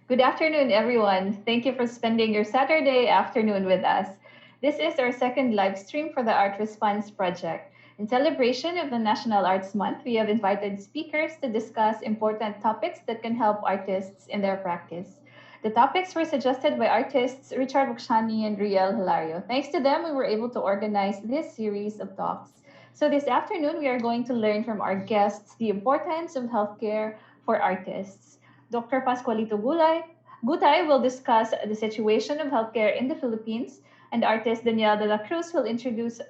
Good afternoon, everyone. Thank you for spending your Saturday afternoon with us. This is our second live stream for the Art Response Project. In celebration of the National Arts Month, we have invited speakers to discuss important topics that can help artists in their practice. The topics were suggested by artists Richard Bukshani and Riel Hilario. Thanks to them, we were able to organize this series of talks. So this afternoon, we are going to learn from our guests the importance of healthcare for artists. Dr. Pascualito Gutay will discuss the situation of healthcare in the Philippines, and artist Danielle de la Cruz will introduce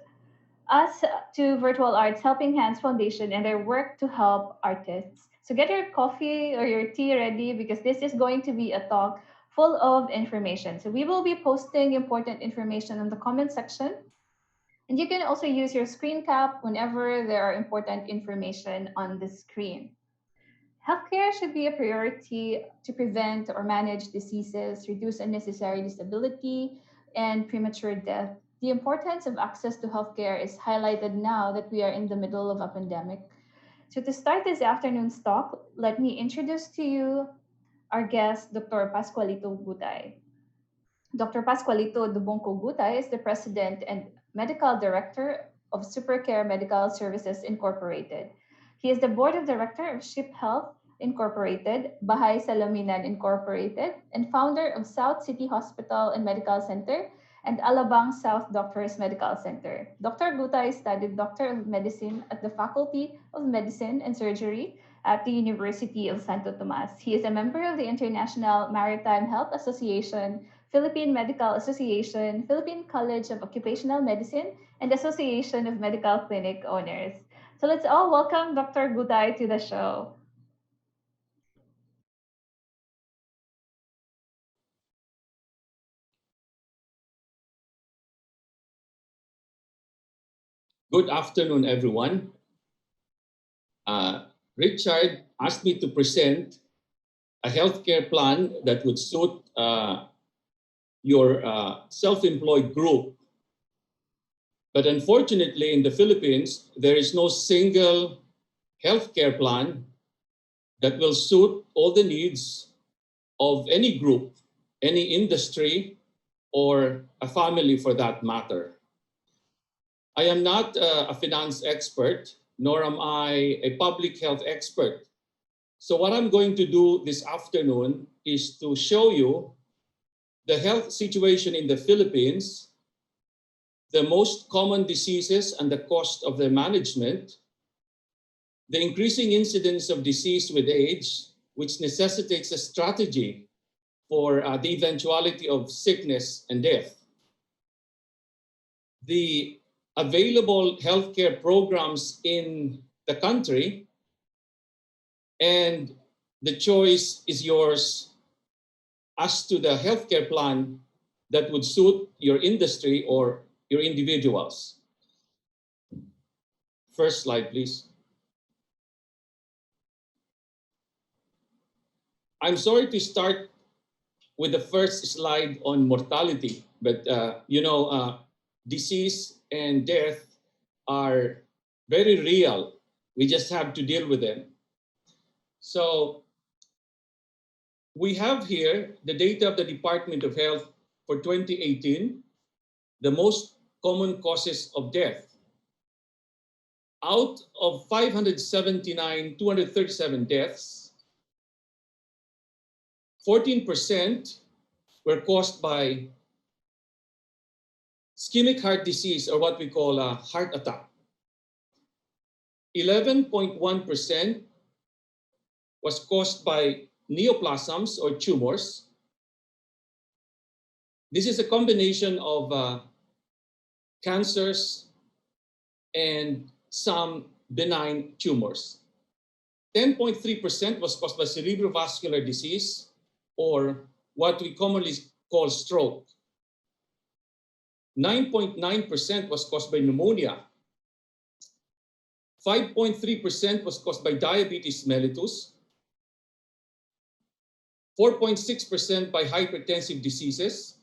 us to Virtual Arts Helping Hands Foundation and their work to help artists. So get your coffee or your tea ready because this is going to be a talk full of information. So we will be posting important information in the comment section. And you can also use your screen cap whenever there are important information on the screen. Healthcare should be a priority to prevent or manage diseases, reduce unnecessary disability, and premature death. The importance of access to healthcare is highlighted now that we are in the middle of a pandemic. So, to start this afternoon's talk, let me introduce to you our guest, Dr. Pascualito Gutay. Dr. Pascualito Dubonco Gutay is the president and medical director of Supercare Medical Services Incorporated. He is the board of director of Ship Health Incorporated, Bahay Salaminan Incorporated, and founder of South City Hospital and Medical Center and Alabang South Doctors Medical Center. Dr. Gutay studied Doctor of Medicine at the Faculty of Medicine and Surgery at the University of Santo Tomas. He is a member of the International Maritime Health Association, Philippine Medical Association, Philippine College of Occupational Medicine, and Association of Medical Clinic Owners. So let's all welcome Dr. Gutay to the show. Good afternoon, everyone. Richard asked me to present a healthcare plan that would suit your self-employed group. But unfortunately, in the Philippines, there is no single healthcare plan that will suit all the needs of any group, any industry, or a family for that matter. I am not a finance expert, nor am I a public health expert. So what I'm going to do this afternoon is to show you the health situation in the Philippines, the most common diseases and the cost of their management, the increasing incidence of disease with age, which necessitates a strategy for the eventuality of sickness and death, the available healthcare programs in the country, and the choice is yours as to the healthcare plan that would suit your industry or your individuals. First slide, please. I'm sorry to start with the first slide on mortality, but disease and death are very real. We just have to deal with them. So we have here the data of the Department of Health for 2018, the most common causes of death. Out of 237 deaths, 14% were caused by ischemic heart disease, or what we call a heart attack. 11.1% was caused by neoplasms or tumors. This is a combination of cancers and some benign tumors. 10.3% was caused by cerebrovascular disease, or what we commonly call stroke. 9.9% was caused by pneumonia. 5.3% was caused by diabetes mellitus. 4.6% by hypertensive diseases.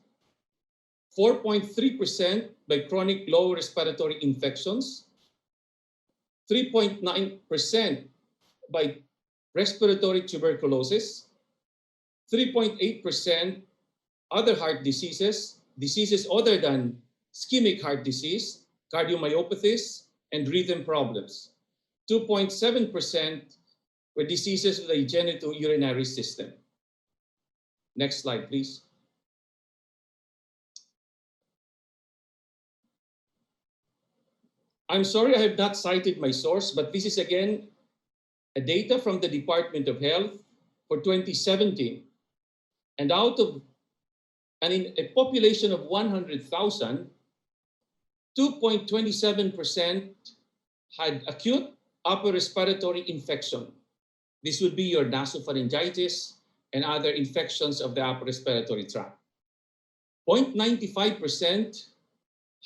4.3% by chronic lower respiratory infections. 3.9% by respiratory tuberculosis. 3.8% other heart diseases, diseases other than ischemic heart disease, cardiomyopathies, and rhythm problems. 2.7% were diseases of the genitourinary system. Next slide, please. I'm sorry I have not cited my source, but this is again a data from the Department of Health for 2017. And out of in a population of 100,000, 2.27% had acute upper respiratory infection. This would be your nasopharyngitis and other infections of the upper respiratory tract. 0.95%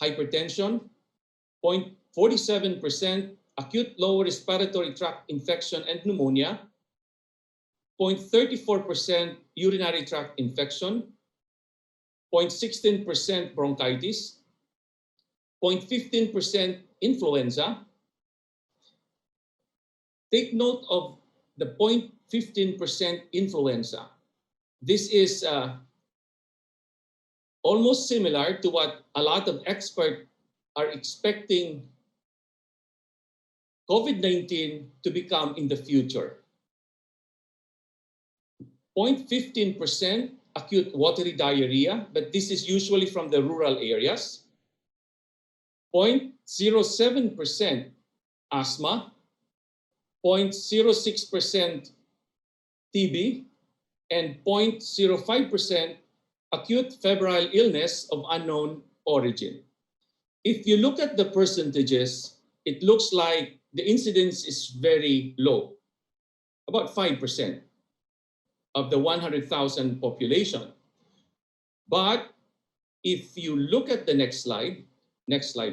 hypertension, 0.47% acute lower respiratory tract infection and pneumonia, 0.34% urinary tract infection, 0.16% bronchitis, 0.15% influenza. Take note of the 0.15% influenza. This is almost similar to what a lot of experts are expecting COVID-19 to become in the future. 0.15% acute watery diarrhea, but this is usually from the rural areas. 0.07% asthma, 0.06% TB, and 0.05% acute febrile illness of unknown origin. If you look at the percentages, it looks like the incidence is very low, about 5% of the 100,000 population. But if you look at the next slide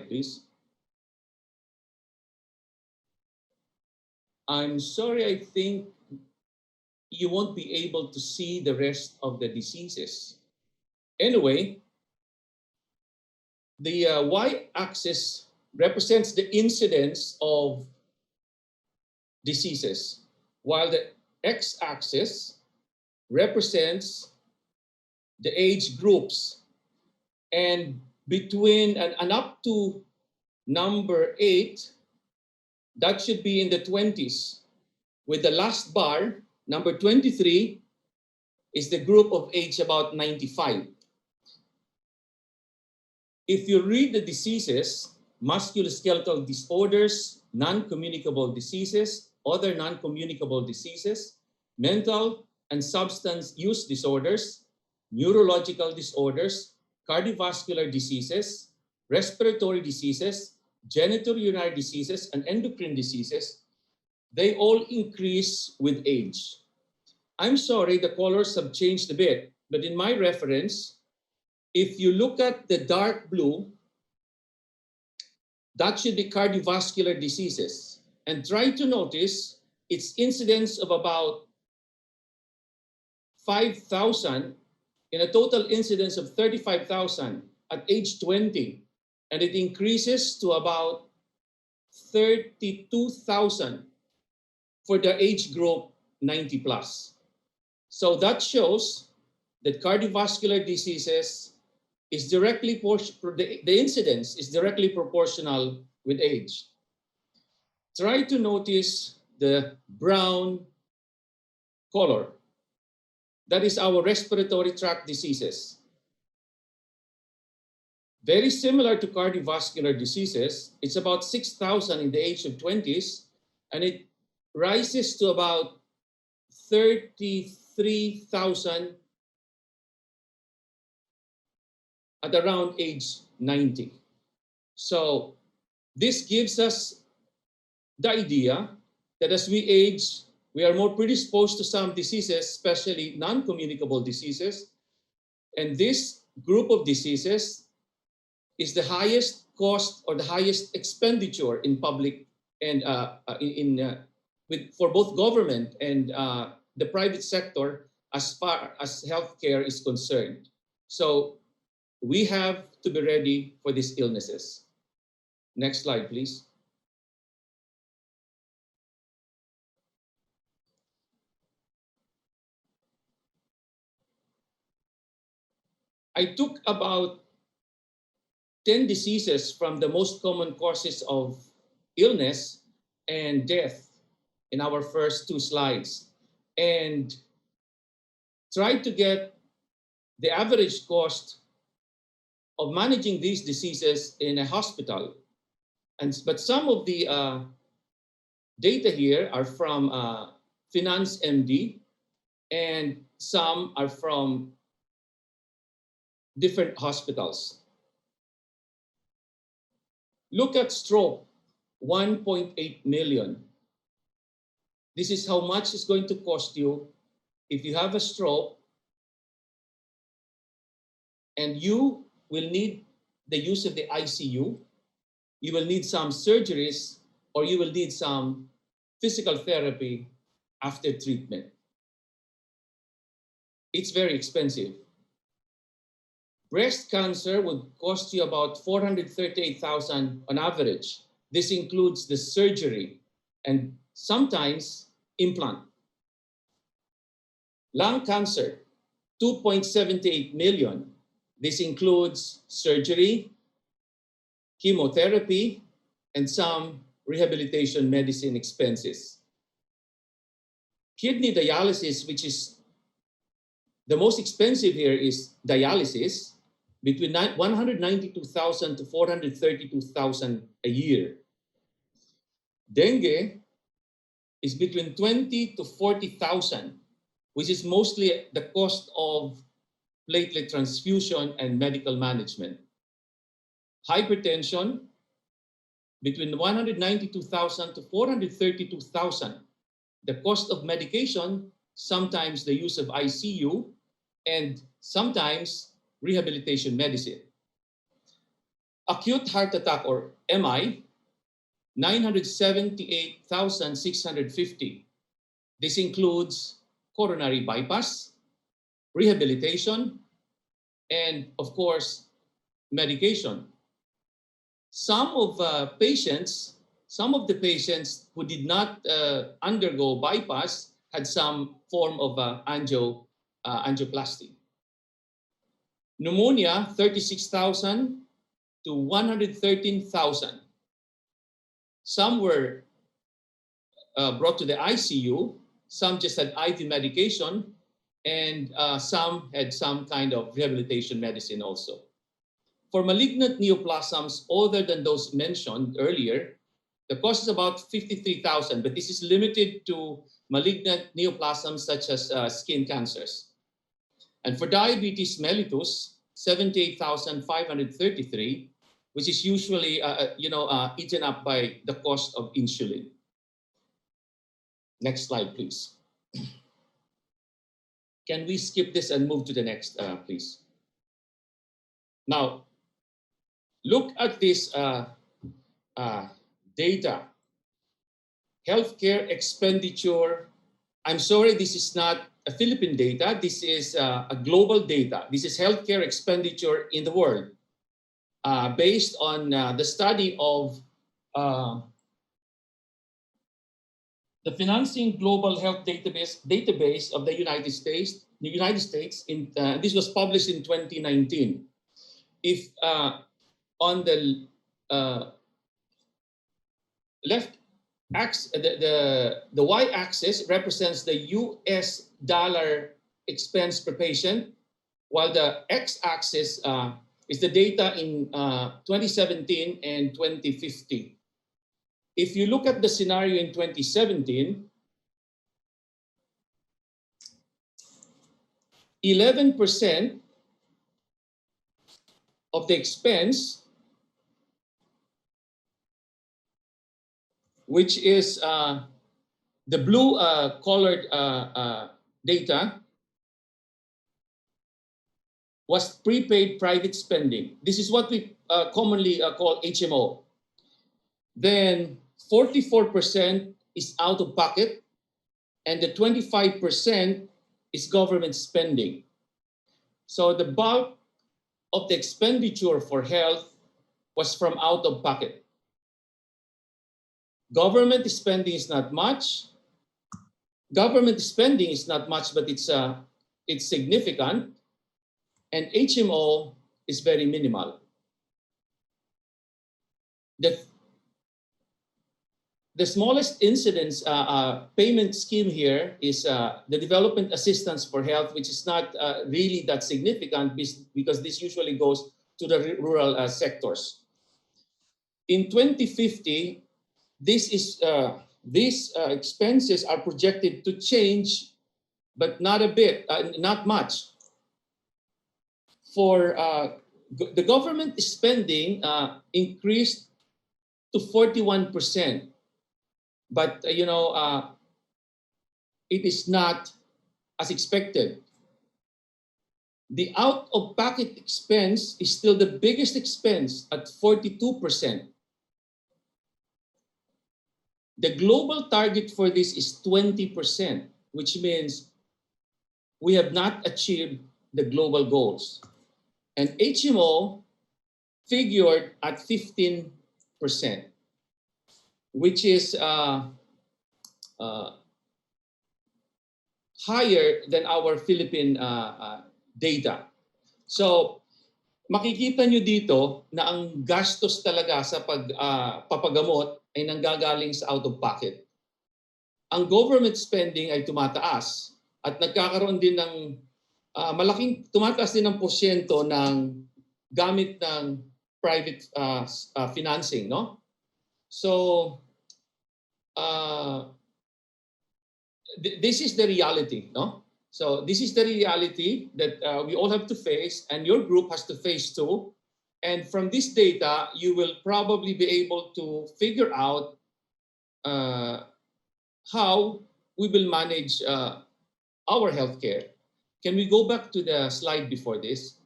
please. I'm sorry, I think you won't be able to see the rest of the diseases. Anyway, the y-axis represents the incidence of diseases, while the x-axis represents the age groups. And between and up to number 8, that should be in the 20s. With the last bar, number 23, is the group of age about 95. If you read the diseases, musculoskeletal disorders, non-communicable diseases, other non-communicable diseases, mental and substance use disorders, neurological disorders, cardiovascular diseases, respiratory diseases, genitourinary diseases, and endocrine diseases, they all increase with age. I'm sorry, the colors have changed a bit, but in my reference, if you look at the dark blue, that should be cardiovascular diseases. And try to notice its incidence of about 5,000 in a total incidence of 35,000 at age 20. And it increases to about 32,000 for the age group 90 plus. So that shows that cardiovascular diseases is directly, the incidence is directly proportional with age. Try to notice the brown color. That is our respiratory tract diseases. Very similar to cardiovascular diseases, it's about 6,000 in the age of 20s, and it rises to about 33,000 at around age 90. So this gives us the idea that as we age, we are more predisposed to some diseases, especially non-communicable diseases. And this group of diseases is the highest cost or the highest expenditure in public and for both government and the private sector as far as healthcare is concerned. So we have to be ready for these illnesses. Next slide, please. I took about 10 diseases from the most common causes of illness and death in our first two slides and tried to get the average cost of managing these diseases in a hospital. But some of the data here are from Finance MD, and some are from different hospitals. Look at stroke, 1.8 million. This is how much it's going to cost you if you have a stroke and you will need the use of the ICU, you will need some surgeries, or you will need some physical therapy after treatment. It's very expensive. Breast cancer would cost you about $438,000 on average. This includes the surgery and sometimes implant. Lung cancer, 2.78 million. This includes surgery, chemotherapy, and some rehabilitation medicine expenses. Kidney dialysis, which is the most expensive here, is dialysis, between $192,000 to $432,000 a year. Dengue is between $20,000 to $40,000, which is mostly the cost of platelet transfusion and medical management. Hypertension, between $192,000 to $432,000. The cost of medication, sometimes the use of ICU, and sometimes rehabilitation medicine. Acute heart attack, or MI, $978,650. This includes coronary bypass, rehabilitation, and of course, medication. Some of the patients who did not undergo bypass had some form of angioplasty. Pneumonia, 36,000 to 113,000. Some were brought to the ICU, some just had IV medication, and some had some kind of rehabilitation medicine also. For malignant neoplasms, other than those mentioned earlier, the cost is about 53,000, but this is limited to malignant neoplasms such as skin cancers. And for diabetes mellitus, 78,533, which is usually eaten up by the cost of insulin. Next slide, please. Can we skip this and move to the next, please? Now, look at this data. Healthcare expenditure. I'm sorry, this is not a Philippine data. This is a global data. This is healthcare expenditure in the world based on the study of the Financing Global Health Database of the United States. This was published in 2019. If on the left axis, the y-axis represents the US dollar expense per patient, while the x-axis is the data in 2017 and 2050. If you look at the scenario in 2017, 11% of the expense, which is the blue colored data, was prepaid private spending. This is what we commonly call HMO. Then 44% is out of pocket, and the 25% is government spending. So the bulk of the expenditure for health was from out of pocket. Government spending is not much. Government spending is not much, but it's significant. and HMO is very minimal. The smallest incidence payment scheme here is the development assistance for health, which is not really that significant because this usually goes to the rural sectors. In 2050, these expenses are projected to change, but not a bit, not much. For the government spending increased to 41%, but it is not as expected. The out-of-pocket expense is still the biggest expense at 42%. The global target for this is 20%, which means we have not achieved the global goals. And HMO figured at 15%, which is higher than our Philippine data. So makikita nyo dito na ang gastos talaga sa papagamot ay nanggagaling sa out-of-pocket. Ang government spending ay tumataas at nagkakaroon din ng tumataas din ng porsyento ng gamit ng private financing, no? So this is the reality, no? So this is the reality that we all have to face, and your group has to face too. And from this data, you will probably be able to figure out how we will manage our healthcare. Can we go back to the slide before this?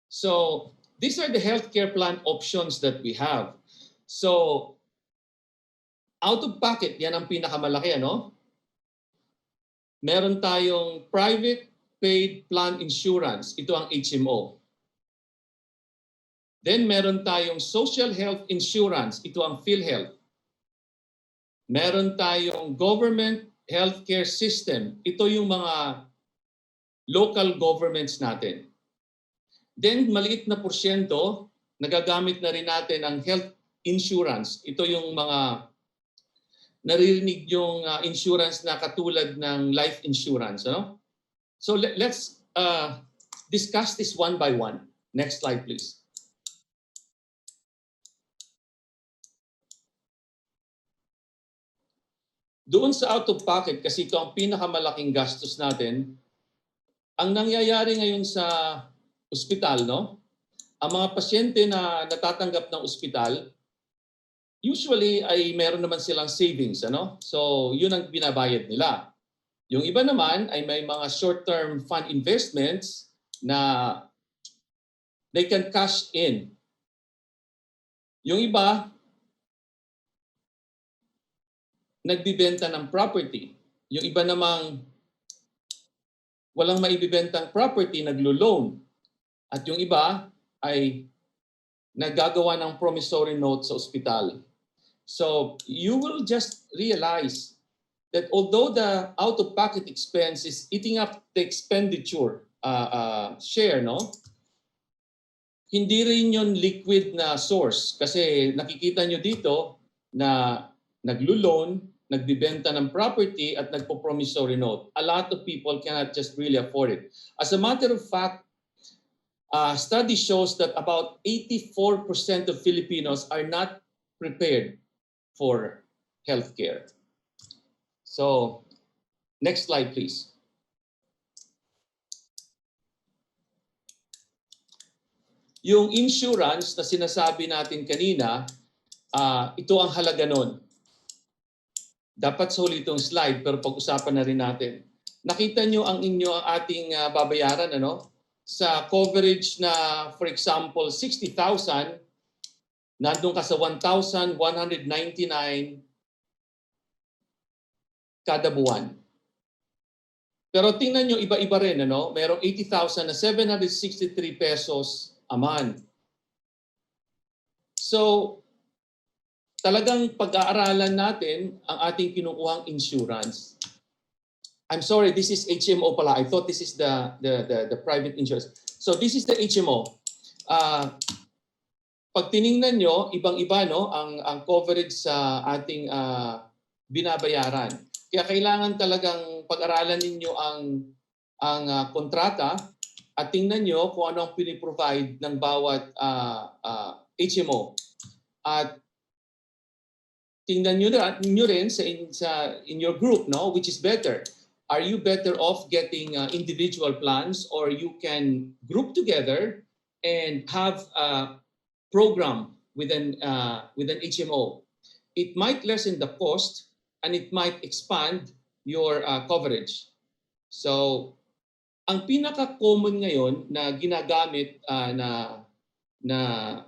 So these are the healthcare plan options that we have. So out-of-pocket, yan ang pinakamalaki, ano? Meron tayong private paid plan insurance. Ito ang HMO. Then meron tayong social health insurance. Ito ang PhilHealth. Meron tayong government healthcare system. Ito yung mga local governments natin. Then maliit na porsyento, nagagamit na rin natin ang health insurance. Ito yung mga naririnig yung insurance na katulad ng life insurance. Ano? So let's discuss this one by one. Next slide, please. Doon sa out-of-pocket, kasi ito ang pinakamalaking gastos natin, ang nangyayari ngayon sa ospital, no? Ang mga pasyente na natatanggap ng ospital, usually ay meron naman silang savings, ano? So yun ang binabayad nila. Yung iba naman ay may mga short-term fund investments na they can cash in. Yung iba, nagbibenta ng property. Yung iba namang walang maibibentang property, naglo-loan. At yung iba ay naggagawa ng promissory note sa ospital. So you will just realize that although the out-of-pocket expense is eating up the expenditure share, no? Hindi rin yun liquid na source kasi nakikita nyo dito na naglo-loan, nagbibenta ng property at nagpo-promissory note. A lot of people cannot just really afford it. As a matter of fact, study shows that about 84% of Filipinos are not prepared for healthcare. So, next slide, please. Yung insurance na sinasabi natin kanina, ito ang halaga nun. Dapat sa huli itong slide, pero pag-usapan na rin natin. Nakita nyo ang ating babayaran, ano? Sa coverage na, for example, 60,000, nandun ka sa 1,199 kada buwan. Pero tingnan nyo, iba-iba rin, ano? Merong 80,000 na 763 pesos a month. So, talagang pag-aaralan natin ang ating kinukuhang insurance. I'm sorry, this is HMO pala. I thought this is the private insurance. So this is the HMO. Pag tiningnan nyo, ibang-iba no, ang coverage sa ating binabayaran. Kaya kailangan talagang pag-aralan ninyo ang kontrata at tingnan nyo kung ano ang piniprovide ng bawat HMO. At tingnan nyo rin in your group, no, which is better. Are you better off getting individual plans, or you can group together and have a program with an HMO? It might lessen the cost and it might expand your coverage. So, ang pinaka-common ngayon na ginagamit na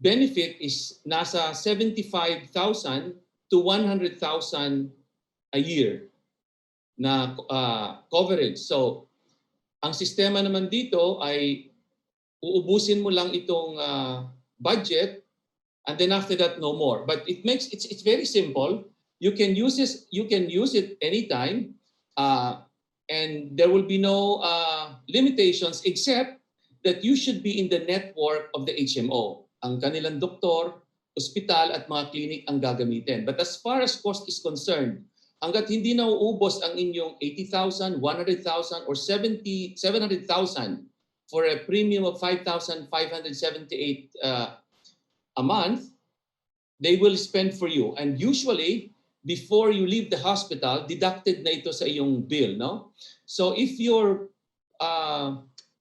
benefit is nasa 75,000 to 100,000 a year na coverage. So, ang sistema naman dito ay uubusin mo lang itong budget, and then after that no more. But it's very simple. You can use it anytime, and there will be no limitations except that you should be in the network of the HMO. Ang kanilang doktor, ospital at mga clinic ang gagamitin. But as far as cost is concerned, hanggat hindi na uubos ang inyong 80,000, 100,000 or 700,000 for a premium of 5,578 a month, they will spend for you. And usually, before you leave the hospital, deducted na ito sa iyong bill, no? So if your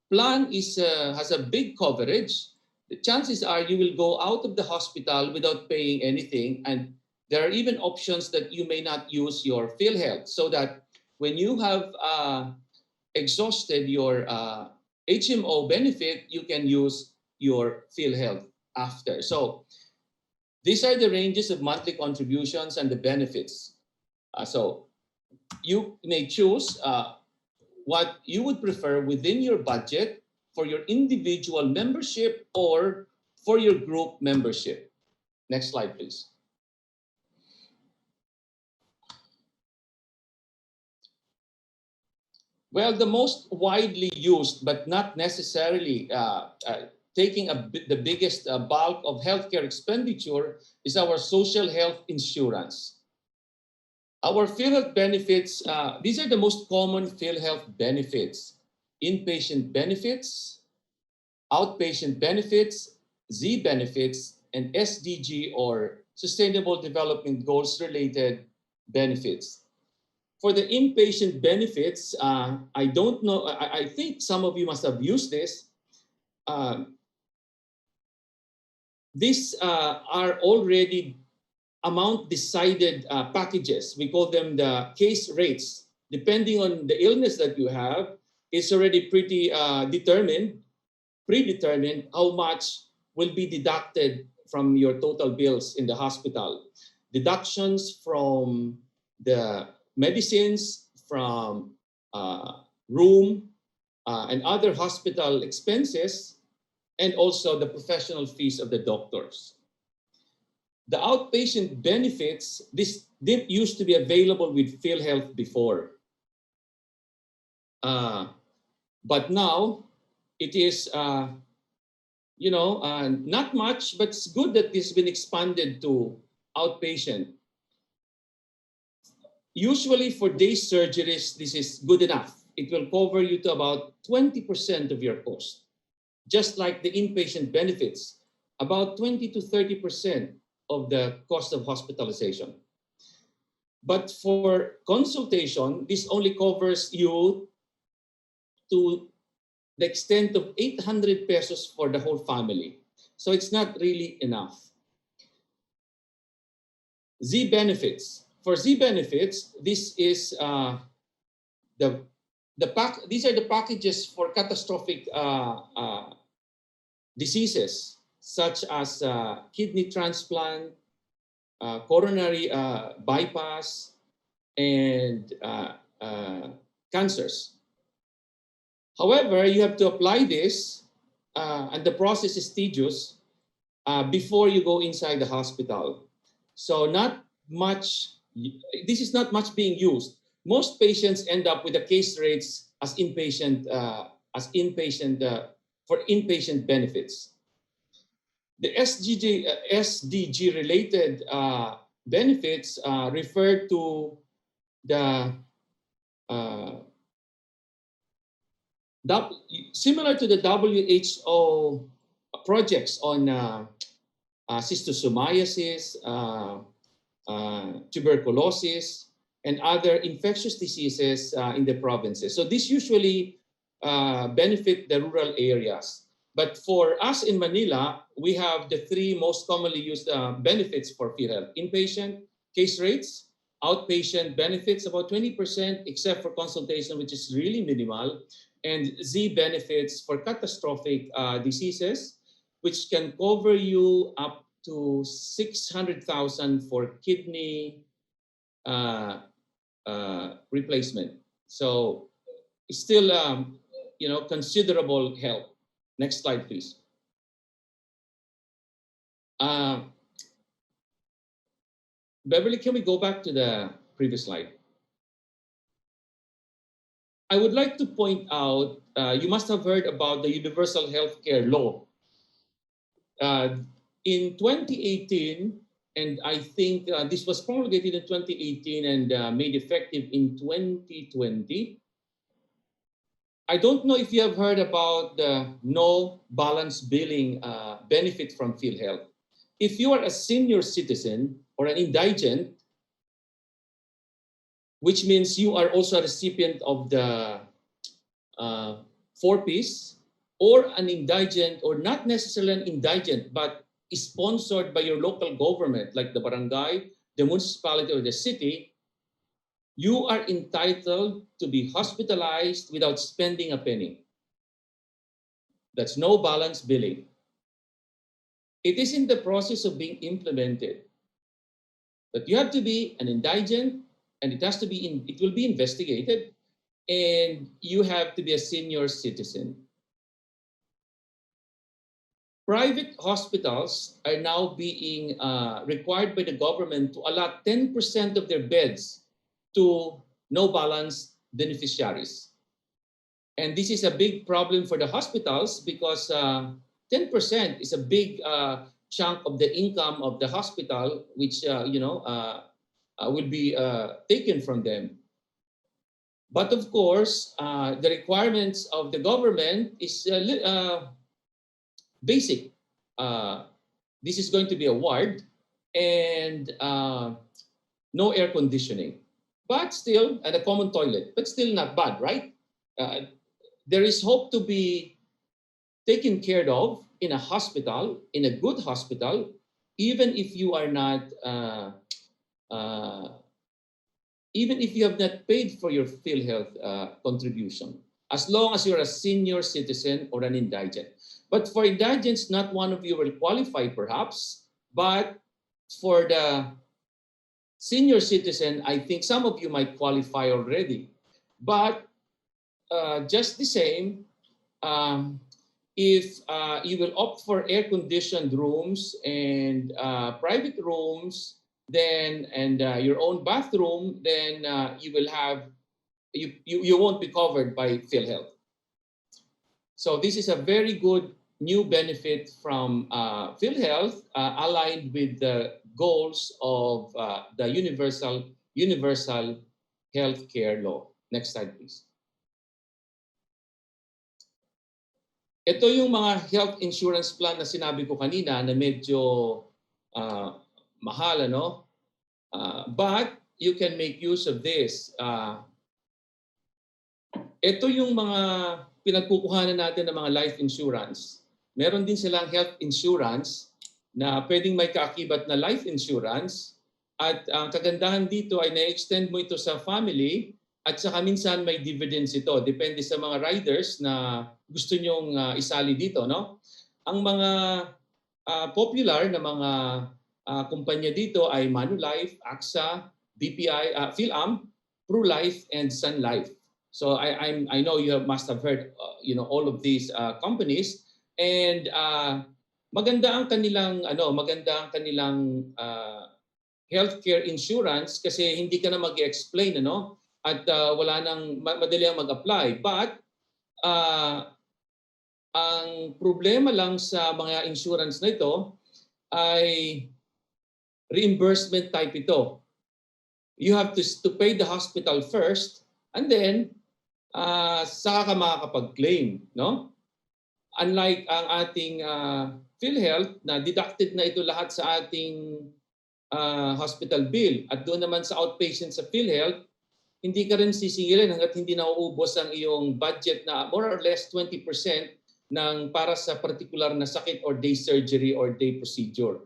plan has a big coverage, the chances are you will go out of the hospital without paying anything, and there are even options that you may not use your PhilHealth, so that when you have exhausted your HMO benefit, you can use your PhilHealth after. So these are the ranges of monthly contributions and the benefits. So you may choose what you would prefer within your budget for your individual membership or for your group membership. Next slide, please. Well, the most widely used, but not necessarily taking the biggest bulk of healthcare expenditure, is our social health insurance. Our PhilHealth benefits, these are the most common PhilHealth benefits: inpatient benefits, outpatient benefits, Z benefits, and SDG or Sustainable Development Goals related benefits. For the inpatient benefits, I don't know, I think some of you must have used this. These are already amount decided packages. We call them the case rates. Depending on the illness that you have, it's already pretty predetermined how much will be deducted from your total bills in the hospital. Deductions from the medicines, from room and other hospital expenses, and also the professional fees of the doctors. The outpatient benefits, this used to be available with PhilHealth before. But now it is, not much, but it's good that this has been expanded to outpatient. Usually for day surgeries, this is good enough. It will cover you to about 20% of your cost. Just like the inpatient benefits, about 20 to 30% of the cost of hospitalization. But for consultation, this only covers you to the extent of 800 pesos for the whole family. So it's not really enough. Z benefits. For Z benefits, this is these are the packages for catastrophic diseases such as kidney transplant, coronary bypass, and cancers. However, you have to apply this, and the process is tedious before you go inside the hospital. So not much. This is not much being used. most patients end up with the case rates as inpatient for inpatient benefits. The SDG related benefits refer to the similar to the WHO projects on schistosomiasis, tuberculosis, and other infectious diseases in the provinces. So this usually benefit the rural areas. But for us in Manila, we have the three most commonly used benefits for PhilHealth: inpatient case rates, outpatient benefits about 20%, except for consultation, which is really minimal, and Z benefits for catastrophic diseases, which can cover you up to 600,000 for kidney replacement. So it's still, considerable help. Next slide, please. Beverly, can we go back to the previous slide? I would like to point out, you must have heard about the Universal Healthcare Law. In 2018, and I think this was promulgated in 2018 and made effective in 2020. I don't know if you have heard about the no balance billing benefit from PhilHealth. If you are a senior citizen or an indigent, which means you are also a recipient of the 4-piece, or an indigent, or not necessarily an indigent, but is sponsored by your local government, like the barangay, the municipality, or the city, you are entitled to be hospitalized without spending a penny. That's no balance billing. It is in the process of being implemented. But you have to be an indigent, and it will be investigated, and you have to be a senior citizen. Private hospitals are now being required by the government to allot 10% of their beds to no balance beneficiaries. And this is a big problem for the hospitals because 10% is a big chunk of the income of the hospital, which will be taken from them. But of course, the requirements of the government is basic. This is going to be a ward and no air conditioning, but still, and a common toilet, but still not bad, right? There is hope to be taken care of in a hospital, in a good hospital, even if you are not, even if you have not paid for your PhilHealth contribution, as long as you're a senior citizen or an indigent. But for indigents, not one of you will qualify perhaps, but for the senior citizen, I think some of you might qualify already. But just the same, if you will opt for air-conditioned rooms and private rooms, then and your own bathroom, then you will have you won't be covered by PhilHealth. So this is a very good new benefit from PhilHealth, aligned with the goals of the Universal Healthcare Law. Next slide, please. Ito yung mga health insurance plan na sinabi ko kanina na medyo mahal, ano? But you can make use of this. Ito yung mga pinagkukuhanan natin ng mga life insurance. Meron din silang health insurance na pwedeng may kaakibat na life insurance. At ang kagandahan dito ay na-extend mo ito sa family at saka minsan may dividends ito. Depende sa mga riders na gusto nyong isali dito, no? Ang mga popular na mga kumpanya dito ay Manulife, AXA, BPI, PhilAm, PruLife, and Sun Life. So I know you must have heard all of these companies, and maganda ang kanilang healthcare insurance kasi hindi ka na mag-explain at wala nang madali ang mag-apply. But ang problema lang sa mga insurance na ito ay reimbursement type ito. You have to pay the hospital first and then saka ka makakapag-claim, no? Unlike ang ating PhilHealth na deducted na ito lahat sa ating hospital bill at doon naman sa outpatient sa PhilHealth, hindi ka rin sisingilin hanggat hindi nauubos ang iyong budget na more or less 20% ng para sa particular na sakit or day surgery or day procedure.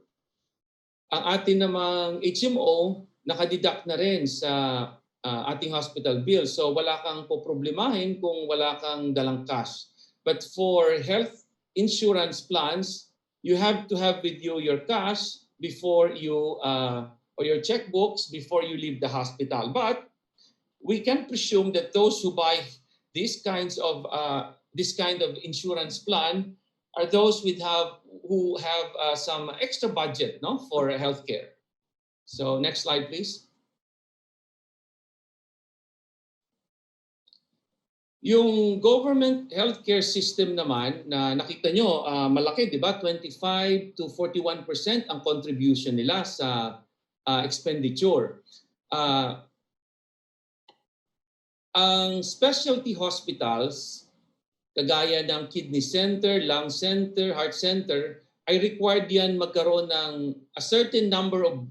Ang atin namang HMO, nakadeduct na rin sa ating hospital bill. So wala kang poproblemahin kung wala kang dalang cash. But for health insurance plans, you have to have with you your cash before you, or your checkbooks before you leave the hospital. But we can presume that those who buy this kind of insurance plan are those who have some extra budget, no, for healthcare. So next slide, please. Yung government healthcare system naman na nakita nyo, malaki, di ba? 25 to 41% ang contribution nila sa expenditure. Ang specialty hospitals, kagaya ng kidney center, lung center, heart center, ay required yan magkaroon ng a certain number of,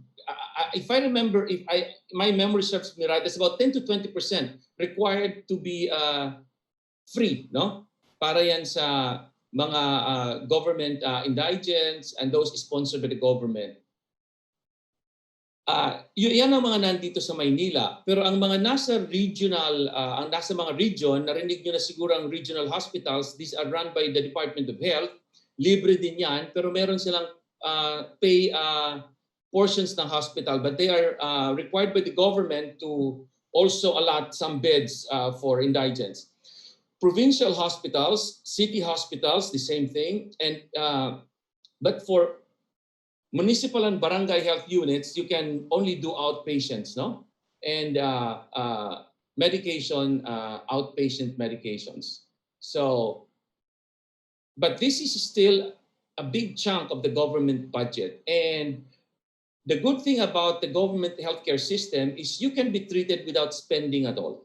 if I remember, my memory serves me right, it's about 10 to 20% required to be free, no? Para yan sa mga government indigents and those sponsored by the government. Yan ang mga nandito sa Maynila. Pero ang mga nasa regional, ang nasa mga region, narinig nyo na siguro ang regional hospitals, these are run by the Department of Health. Libre din yan, pero meron silang pay portions ng hospital, but they are required by the government to also allot some beds for indigents. Provincial hospitals, city hospitals, the same thing. And but for municipal and barangay health units, you can only do outpatients, no? And medication, outpatient medications. So, but this is still a big chunk of the government budget. And the good thing about the government healthcare system is you can be treated without spending at all.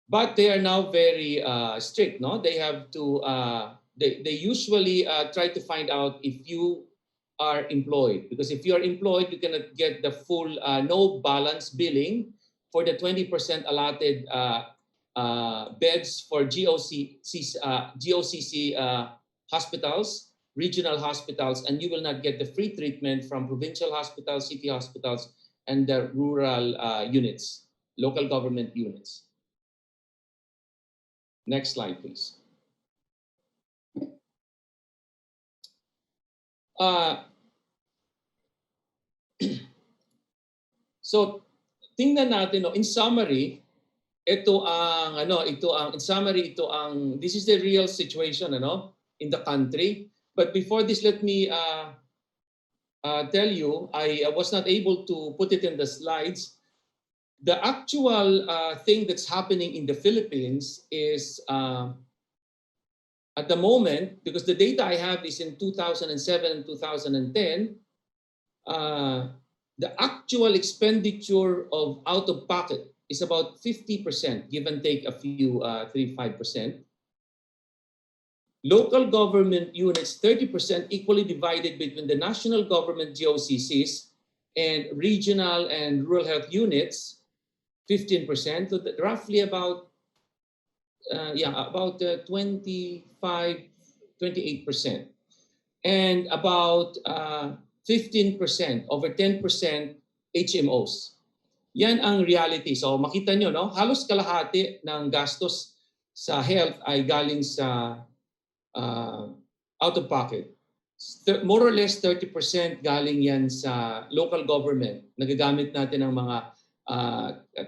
But they are now very strict, no? They have to, they usually try to find out if you are employed. Because if you are employed, you cannot get the full no balance billing for the 20% allotted beds for GOCC hospitals, regional hospitals, and you will not get the free treatment from provincial hospitals, city hospitals, and the rural units, local government units. Next slide, please. So, tingnan natin, no, in summary, this is the real situation, in the country. But before this, let me tell you, I was not able to put it in the slides. The actual thing that's happening in the Philippines is, at the moment, because the data I have is in 2007 and 2010, the actual expenditure of out-of-pocket is about 50%, give and take a few, 3-5%. Local government units, 30% equally divided between the national government GOCCs and regional and rural health units, 15%, so roughly about, about 28%. And about 15%, over 10% HMOs. Yan ang reality. So makita nyo, no? Halos kalahati ng gastos sa health ay galing sa out-of-pocket. More or less 30% galing yan sa local government. Nagagamit natin ang mga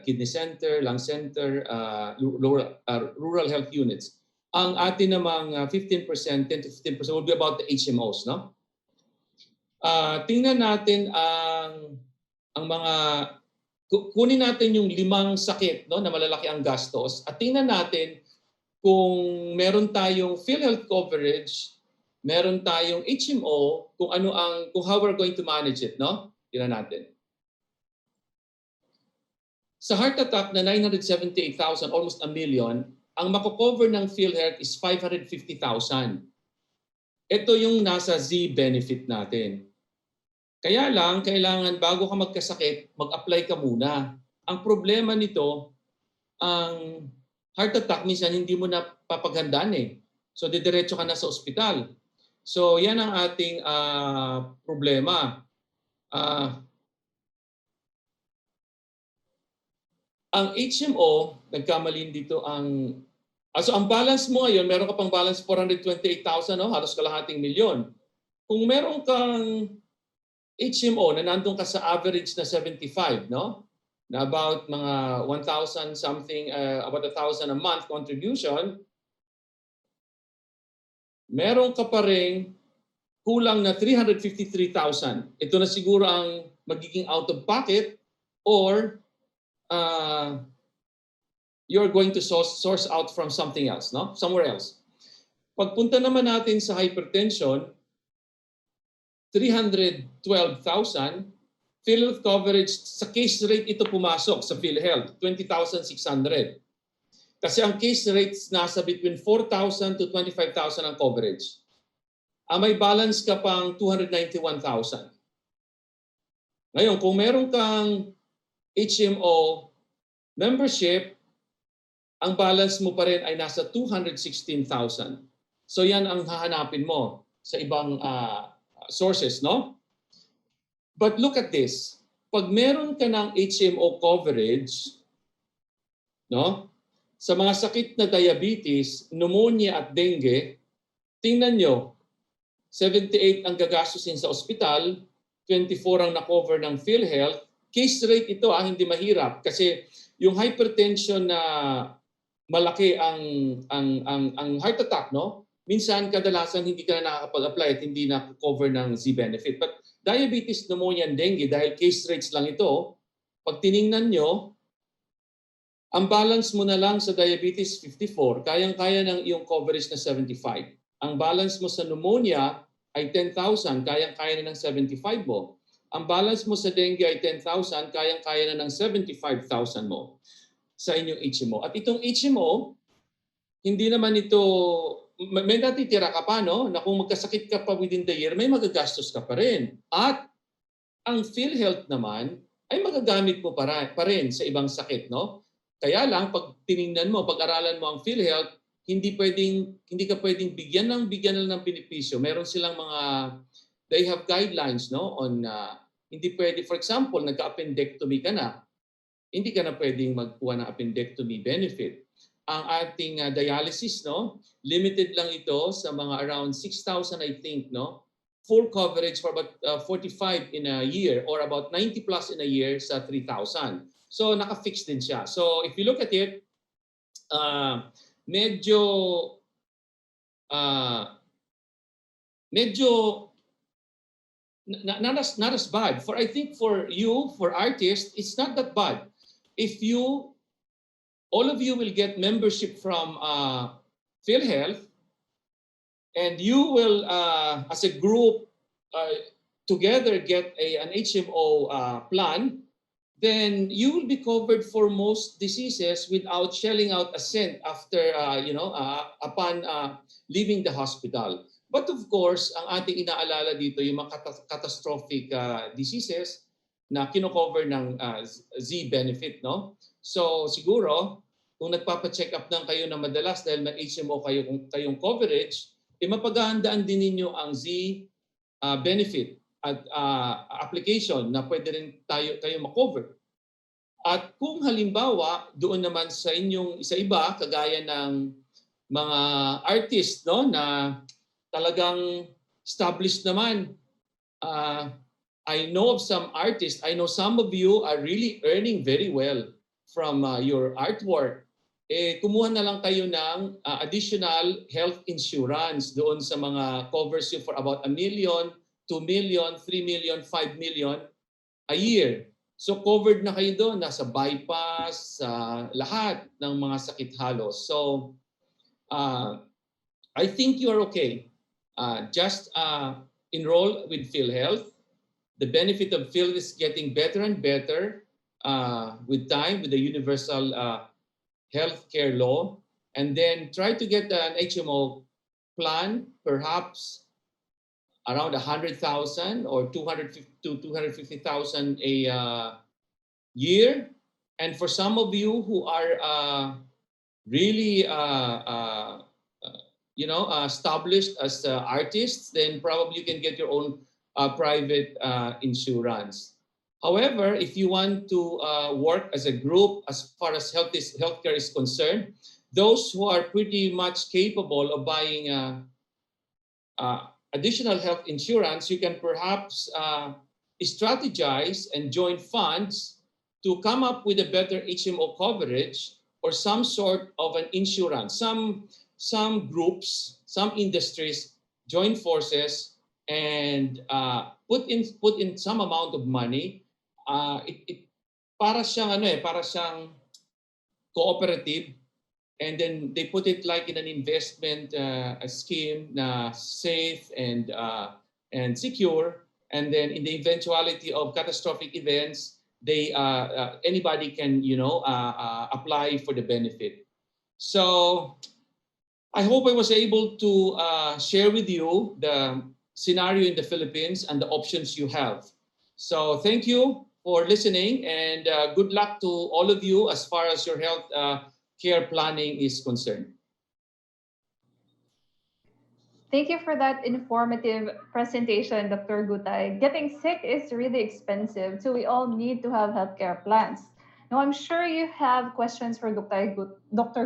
kidney center, lung center, rural health units. Ang atin namang 15%, 10 to 15% will be about the HMOs, no? Tingnan natin ang mga kunin natin yung 5 sakit, no, na malalaki ang gastos at tingnan natin kung meron tayong PhilHealth coverage, meron tayong HMO, kung how we're going to manage it, no? Tingnan natin. Sa heart attack na 978,000, almost a million, ang mako-cover ng PhilHealth is 550,000. Ito yung nasa Z benefit natin. Kaya lang, kailangan bago ka magkasakit, mag-apply ka muna. Ang problema nito, ang heart attack, minsan hindi mo na papaghandaan eh. So, didiretso ka na sa ospital. So, yan ang ating problema. Ang HMO, nagkamalin dito so ang balance mo ngayon, meron ka pang balance 428,000, no? Halos kalahating milyon. Kung meron kang HMO na nandun ka sa average na 75, no? Na about mga 1,000 something, about 1,000 a month contribution, meron ka pa rin kulang na 353,000. Ito na siguro ang magiging out of pocket or you're going to source out from something else, no? Somewhere else. Pagpunta naman natin sa hypertension, 312,000, PhilHealth coverage, sa case rate ito pumasok sa PhilHealth, 20,600. Kasi ang case rates nasa between 4,000 to 25,000 ang coverage. May balance ka pang 291,000. Ngayon, kung meron kang HMO membership, ang balance mo pa rin ay nasa 216,000. So yan ang hahanapin mo sa ibang sources, no? But look at this. Pag meron ka ng HMO coverage, no? Sa mga sakit na diabetes, pneumonia at dengue, tingnan nyo, 78 ang gagastusin sa ospital, 24 ang na-cover ng PhilHealth. Case rate ito hindi mahirap kasi yung hypertension na malaki ang heart attack, no? Minsan kadalasan hindi ka na nakakapag-apply at hindi na cover ng Z benefit. But diabetes, pneumonia, and dengue, dahil case rates lang ito, pag tiningnan nyo, ang balance mo na lang sa diabetes 54, kayang-kaya ng iyong coverage na 75. Ang balance mo sa pneumonia ay 10,000, kayang-kaya na ng 75 mo. Ang balance mo sa dengue ay 10,000, kayang-kaya na ng 75,000 mo sa inyong HMO. At itong HMO, hindi naman ito, may natitira ka pa, no? Na kung magkasakit ka pa within the year, may magagastos ka pa rin. At ang PhilHealth naman ay magagamit mo pa rin sa ibang sakit, no? Kaya lang, pag tiningnan mo, pag-aralan mo ang PhilHealth, hindi ka pwedeng bigyan ng benepisyo. Meron silang they have guidelines, no, on hindi pwede, for example, nagka-appendectomy ka na, hindi ka na pwedeng magkuha ng appendectomy benefit. Ang ating dialysis, no, limited lang ito sa mga around 6,000, I think, no, full coverage for about 45 in a year or about 90 plus in a year sa 3,000. So naka-fix din siya. So if you look at it, medyo not as bad. I think for you, for artists, it's not that bad. If all of you will get membership from PhilHealth, and you will, as a group, together get an HMO plan, then you will be covered for most diseases without shelling out a cent after, upon leaving the hospital. But of course, ang ating inaalala dito, yung mga catastrophic diseases na kino-cover ng Z benefit, no? So siguro, kung nagpapa-check up lang kayo na madalas dahil may HMO kayong coverage, mapaghahandaan din ninyo ang Z benefit at application na pwede rin kayo makover. At kung halimbawa, doon naman sa inyong isa-iba, kagaya ng mga artist, no, na talagang established naman, I know of some artists, I know some of you are really earning very well from your artwork. Kumuha na lang kayo ng additional health insurance doon sa mga covers you for about 1 million, 2 million, 3 million, 5 million a year. So covered na kayo doon, nasa bypass, lahat ng mga sakit halos. So I think you're okay. Just enroll with PhilHealth. The benefit of PhilHealth is getting better and better with time, with the universal healthcare law. And then try to get an HMO plan, perhaps around 100,000 or 250 to 250,000 a year. And for some of you who are really established as artists, then probably you can get your own private insurance. However, if you want to work as a group, as far as healthcare is concerned, those who are pretty much capable of buying additional health insurance, you can perhaps strategize and join funds to come up with a better HMO coverage or some sort of an insurance. Some groups, some industries join forces and put in some amount of money. It para siyang cooperative, and then they put it like in an investment scheme na safe and secure. And then in the eventuality of catastrophic events, they anybody can apply for the benefit. So I hope I was able to share with you the scenario in the Philippines and the options you have. So thank you for listening, and good luck to all of you as far as your health care planning is concerned. Thank you for that informative presentation, Dr. Gutay. Getting sick is really expensive, so we all need to have healthcare plans. Now, I'm sure you have questions for Dr.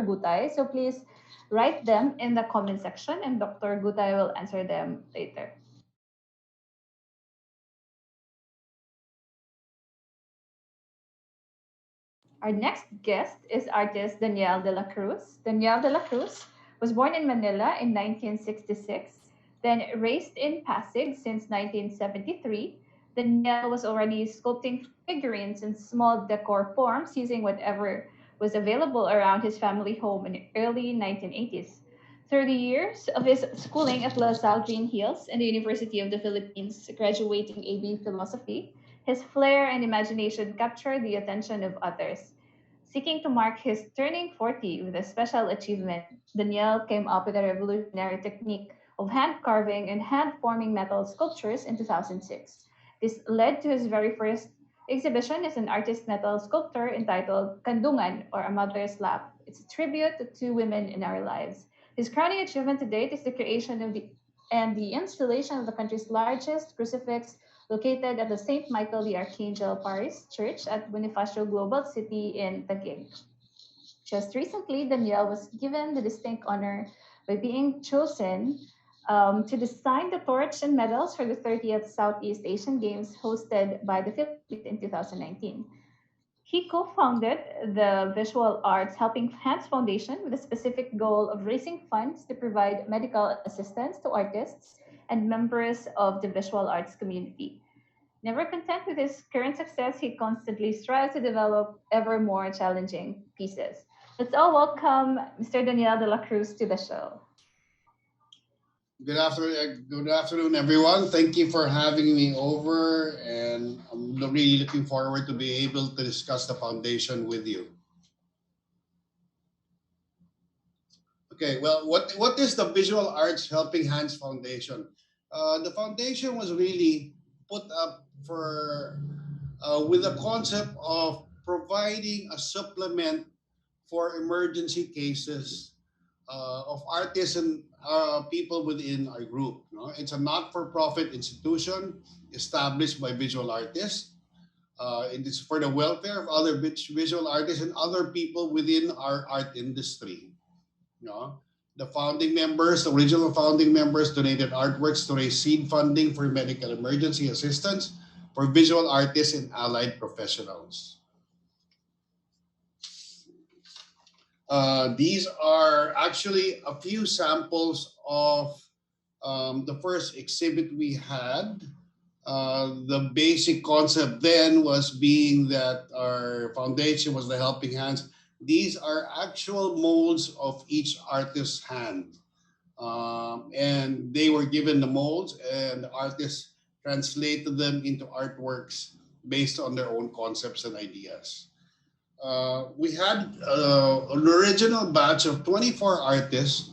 Gutay, so please write them in the comment section and Dr. Gutay will answer them later. Our next guest is artist Danielle de la Cruz. Danielle de la Cruz was born in Manila in 1966, then raised in Pasig since 1973. Danielle was already sculpting figurines in small decor forms using whatever was available around his family home in the early 1980s. 30 years of his schooling at La Salle Green Hills and the University of the Philippines, graduating AB Philosophy, his flair and imagination captured the attention of others. Seeking to mark his turning 40 with a special achievement, Daniel came up with a revolutionary technique of hand carving and hand forming metal sculptures in 2006. This led to his very first exhibition as an artist metal sculptor entitled Kandungan, or A Mother's Lap. It's a tribute to two women in our lives. His crowning achievement to date is the creation of the installation of the country's largest crucifix located at the St. Michael the Archangel Parish Church at Bonifacio Global City in Taguig. Just recently, Danielle was given the distinct honor by being chosen to design the torch and medals for the 30th Southeast Asian Games hosted by the Philippines in 2019. He co-founded the Visual Arts Helping Hands Foundation with a specific goal of raising funds to provide medical assistance to artists and members of the visual arts community. Never content with his current success, he constantly strives to develop ever more challenging pieces. Let's all welcome Mr. Daniel de la Cruz to the show. Good afternoon, everyone. Thank you for having me over, and I'm really looking forward to be able to discuss the foundation with you. Okay, well, what is the Visual Arts Helping Hands Foundation? The foundation was really put up for with the concept of providing a supplement for emergency cases of artists and people within our group. No? It's a not-for-profit institution established by visual artists. It is for the welfare of other visual artists and other people within our art industry. No? The original founding members donated artworks to raise seed funding for medical emergency assistance for visual artists and allied professionals. These are actually a few samples of the first exhibit we had. The basic concept then was being that our foundation was the helping hands. These are actual molds of each artist's hand. And they were given the molds, and the artists translated them into artworks based on their own concepts and ideas. We had an original batch of 24 artists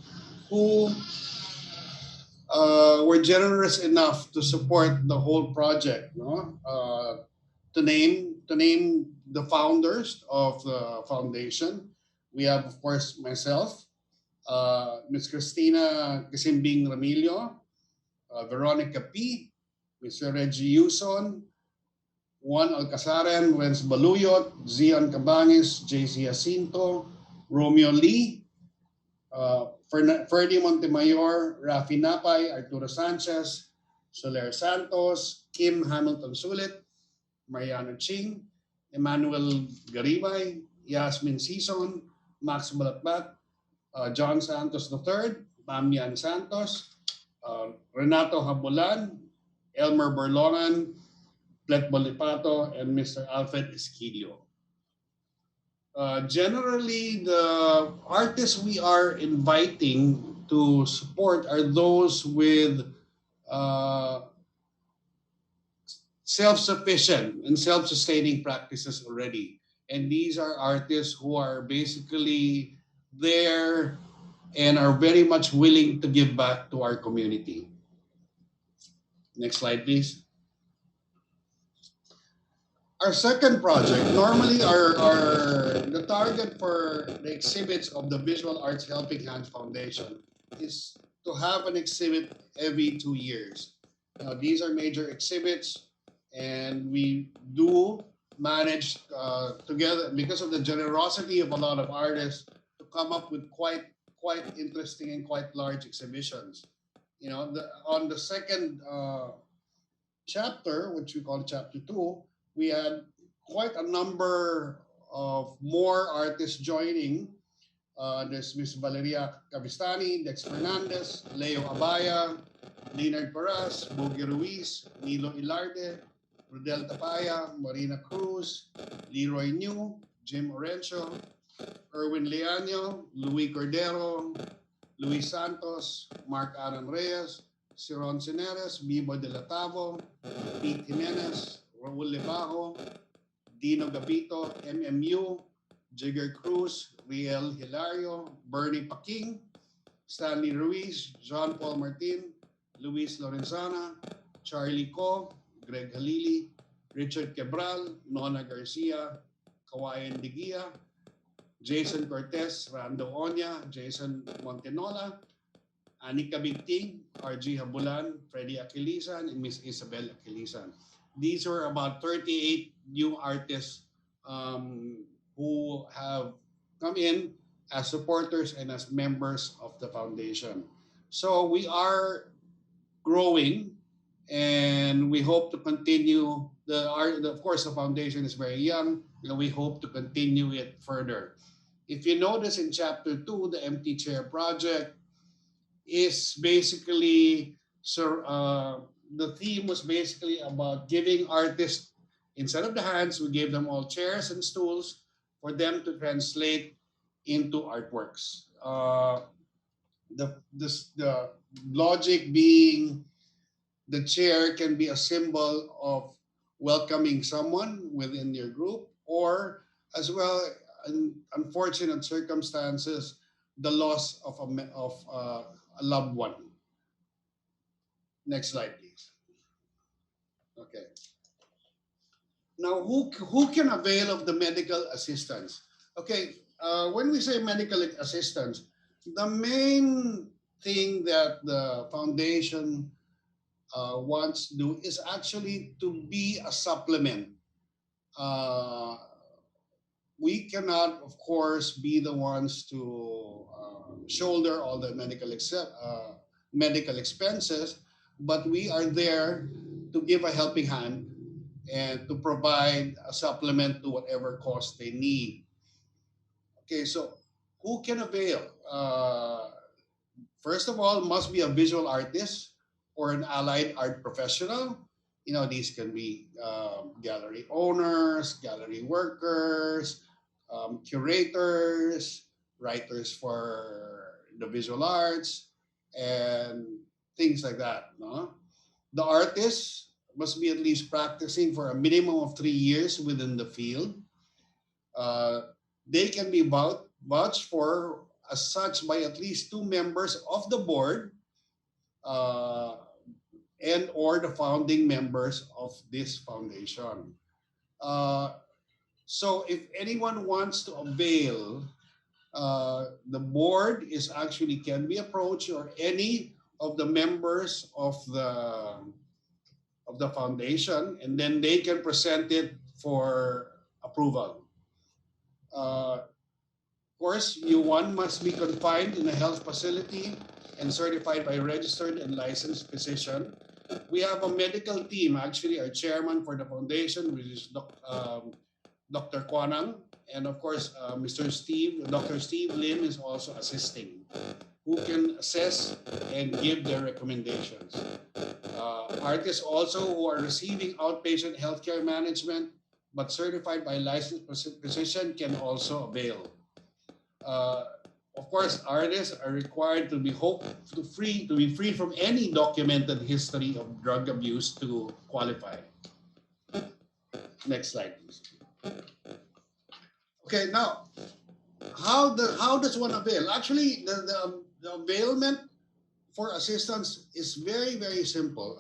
who were generous enough to support the whole project. No? To name the founders of the foundation, we have of course myself, Ms. Christina Casimbing Ramillo, Veronica P, Mr. Reggie Yuson, Juan Alcasaran, Renz Baluyot, Zion Cabangis, JC Jacinto, Romeo Lee, Ferdy Montemayor, Rafi Napay, Arturo Sanchez, Soler Santos, Kim Hamilton Sulit, Mariano Ching, Emmanuel Garibay, Yasmin Sison, Max Balatbat, John Santos III, Mamian Santos, Renato Habulan, Elmer Berlongan, Blet Bolipato, and Mr. Alfred Esquilio. Generally, the artists we are inviting to support are those with uh, self-sufficient and self-sustaining practices already. And these are artists who are basically there and are very much willing to give back to our community. Next slide, please. Our second project, normally the target for the exhibits of the Visual Arts Helping Hands Foundation is to have an exhibit every 2 years. Now, these are major exhibits, and we do manage together, because of the generosity of a lot of artists, to come up with quite interesting and quite large exhibitions. On the second chapter, which we call chapter 2, we had quite a number of more artists joining. There's Miss Valeria Cavistani, Dex Fernandez, Leo Abaya, Leonard Paras, Bogie Ruiz, Nilo Ilarde, Rodel Tapaya, Marina Cruz, Leroy New, Jim Orencio, Erwin Leaño, Luis Cordero, Luis Santos, Mark Aaron Reyes, Ciron Cineres, Bibo de la Tavo, Pete Jimenez, Raul Lebajo, Dino Gabito, MMU, Jigger Cruz, Riel Hilario, Bernie Paking, Stanley Ruiz, Jean Paul Martin, Luis Lorenzana, Charlie Co, Greg Halili, Richard Cabral, Nona Garcia, Kawayan Digia, Jason Cortez, Rando Onya, Jason Montenola, Anika Bigting, RG Habulan, Freddy Aquilisan, and Miss Isabel Aquilisan. These were about 38 new artists who have come in as supporters and as members of the foundation. So we are growing, and we hope to continue. Of course, the foundation is very young, and we hope to continue it further. If you notice in chapter 2, the Empty Chair Project is basically, the theme was basically about giving artists, instead of the hands, we gave them all chairs and stools for them to translate into artworks. The logic being, the chair can be a symbol of welcoming someone within your group, or as well, in unfortunate circumstances, the loss of a loved one. Next slide, please. Okay. Now, who can avail of the medical assistance? Okay, when we say medical assistance, the main thing that the foundation wants to do is actually to be a supplement. We cannot, of course, be the ones to shoulder all the medical expenses, but we are there to give a helping hand and to provide a supplement to whatever cost they need. Okay, so who can avail? First of all, must be a visual artist or an allied art professional. these can be gallery owners, gallery workers, curators, writers for the visual arts, and things like that. No? The artist must be at least practicing for a minimum of 3 years within the field. Uh, they can be vouched for as such by at least two members of the board uh, and or the founding members of this foundation. Uh, so if anyone wants to avail, the board is actually can be approached or any of the members of the foundation, and then they can present it for approval. Of course, you one must be confined in a health facility and certified by a registered and licensed physician. We have a medical team, actually, our chairman for the foundation, which is Dr. Kwanang, and of course, Dr. Steve Lim is also assisting, who can assess and give their recommendations. Artists also who are receiving outpatient healthcare management but certified by a licensed physician can also avail. Uh, of course, artists are required to be free from any documented history of drug abuse to qualify. Next slide, please. Okay, now how does one avail? Actually, the availment for assistance is very simple.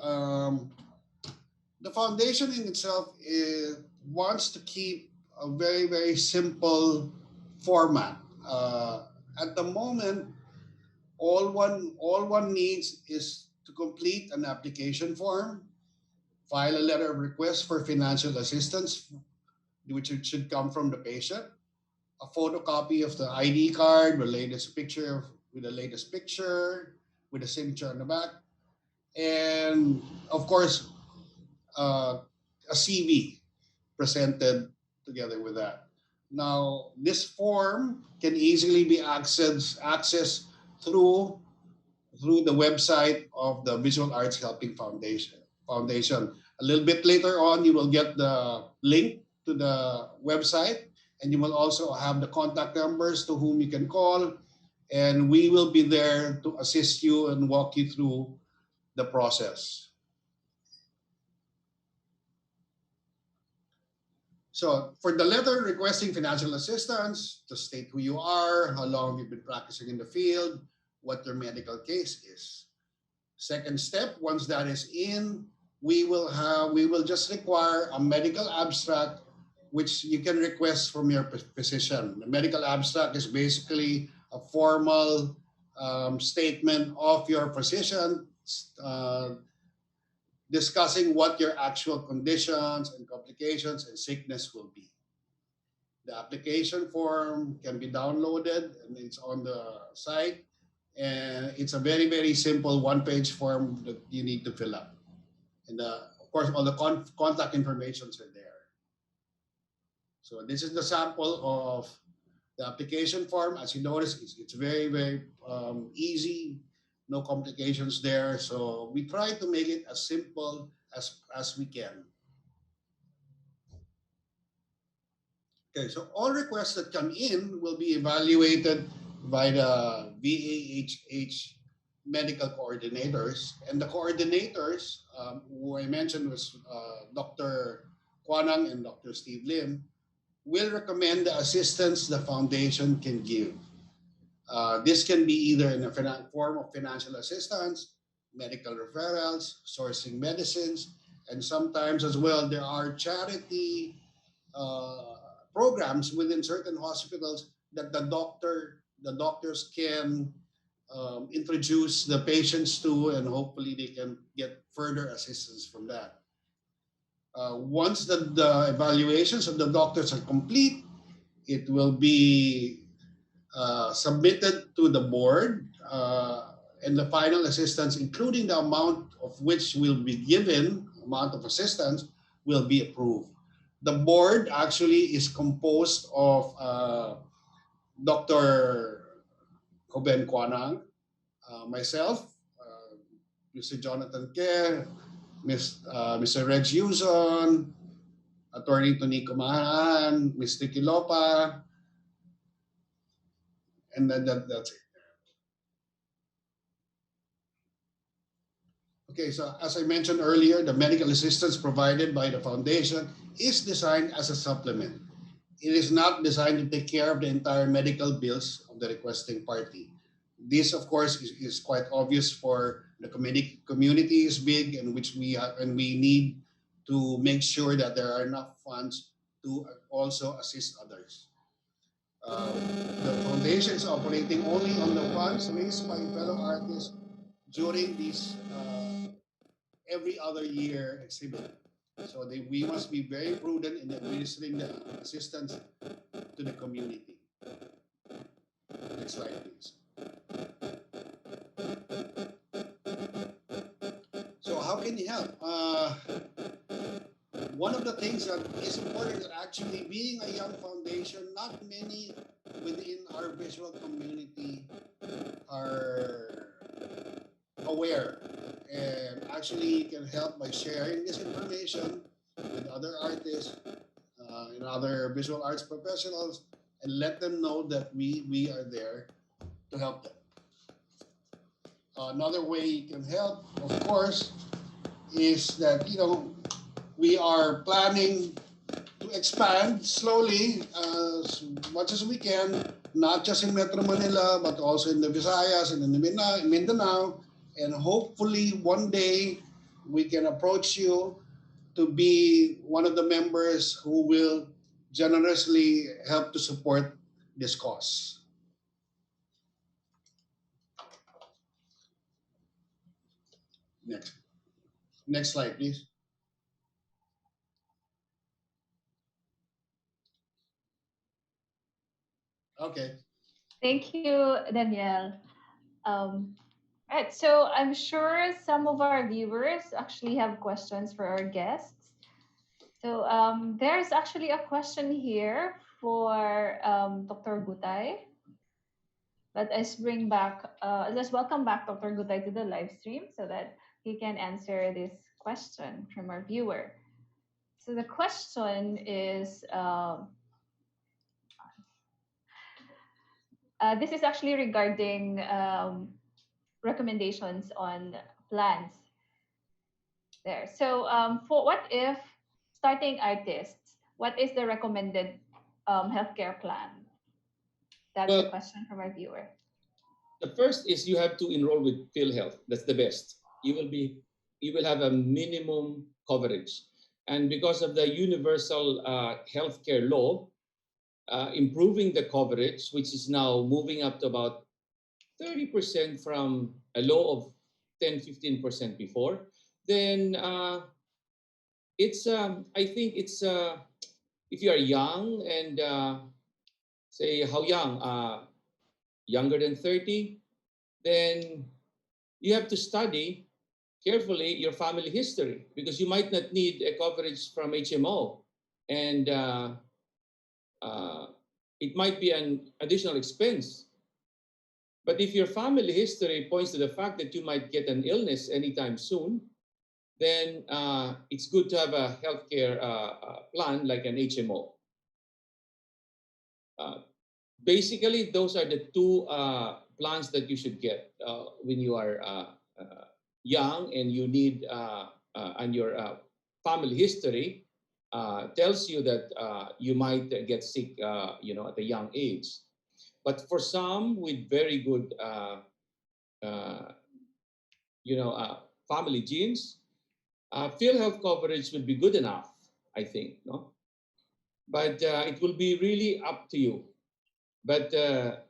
The foundation in itself wants to keep a very simple format. At the moment, all one needs is to complete an application form, file a letter of request for financial assistance, which it should come from the patient, a photocopy of the ID card, the latest picture with the latest picture, with a signature on the back, and of course, a CV presented together with that. Now, this form can easily be accessed through the website of the Visual Arts Helping Foundation. A little bit later on, you will get the link to the website, and you will also have the contact numbers to whom you can call, and we will be there to assist you and walk you through the process. So for the letter requesting financial assistance, to state who you are, how long you've been practicing in the field, what your medical case is. Second step, once that is in, we will just require a medical abstract which you can request from your physician. The medical abstract is basically a formal statement of your physician discussing what your actual conditions and complications and sickness will be. The application form can be downloaded and it's on the site. And it's a very simple one-page form that you need to fill up. And of course, all the contact informations are there. So this is the sample of the application form. As you notice, it's very easy. No complications there. So we try to make it as simple as we can. Okay, so all requests that come in will be evaluated by the VAHH medical coordinators. And the coordinators, who I mentioned was Dr. Kwanang and Dr. Steve Lim, will recommend the assistance the foundation can give. This can be either in a form of financial assistance, medical referrals, sourcing medicines, and sometimes as well there are charity programs within certain hospitals that the doctors can introduce the patients to, and hopefully they can get further assistance from that. Once the evaluations of the doctors are complete, it will be submitted to the board, and the final assistance, including the amount of which will be given, amount of assistance, will be approved. The board actually is composed of Dr. Kwanang, myself, Mr. Jonathan Kerr, Mr. Reg Yuson, Attorney Tonico Mahan, Ms. Tiki Lopa, and then that's it. Okay, so as I mentioned earlier, the medical assistance provided by the foundation is designed as a supplement. It is not designed to take care of the entire medical bills of the requesting party. This, of course, is quite obvious for the community is big, and which we have, and we need to make sure that there are enough funds to also assist others. Uh, the foundation is operating only on the funds raised by fellow artists during these every other year exhibit. So we must be very prudent in administering the assistance to the community. Next slide, please. So how can you help? One of the things that is important that actually being a young foundation, not many within our visual community are aware, and actually can help by sharing this information with other artists and other visual arts professionals, and let them know that we are there to help them. Another way you can help, of course, is that we are planning to expand slowly as much as we can, not just in Metro Manila, but also in the Visayas and in the Mindanao. And hopefully one day we can approach you to be one of the members who will generously help to support this cause. Next. Next slide, please. Okay. Thank you, Danielle. Right, so I'm sure some of our viewers actually have questions for our guests. So there's actually a question here for Dr. Gutay. Let's welcome back Dr. Gutay to the live stream so that he can answer this question from our viewer. So the question is, this is actually regarding recommendations on plans there. So for what if starting artists, what is the recommended healthcare plan? That's the Well, question from our viewer. the first is you have to enroll with PhilHealth. That's the best. You will have a minimum coverage, and because of the universal healthcare law, improving the coverage, which is now moving up to about 30% from a low of 10-15% before, then it's I think it's if you are young and say how young, younger than 30, then you have to study carefully your family history because you might not need a coverage from HMO, and uh, it might be an additional expense. But if your family history points to the fact that you might get an illness anytime soon, then it's good to have a healthcare plan like an HMO. Uh, Basically, those are the two plans that you should get when you are young and you need and your family history tells you that you might get sick, at a young age. But for some with very good, uh, family genes, field health coverage will be good enough, I think. No, but it will be really up to you. But there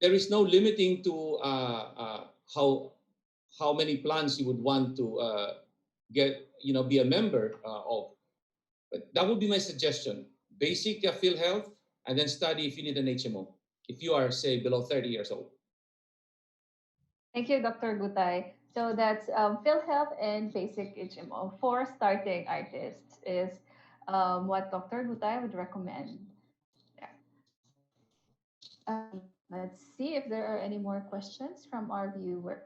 is no limiting to how many plans you would want to get, be a member of. But that would be my suggestion: basic field health, and then study if you need an HMO. If you are, say, below 30 years old. Thank you, Dr. Gutay. So that's PhilHealth and basic HMO for starting artists is what Dr. Gutay would recommend. Yeah. Let's see if there are any more questions from our viewers.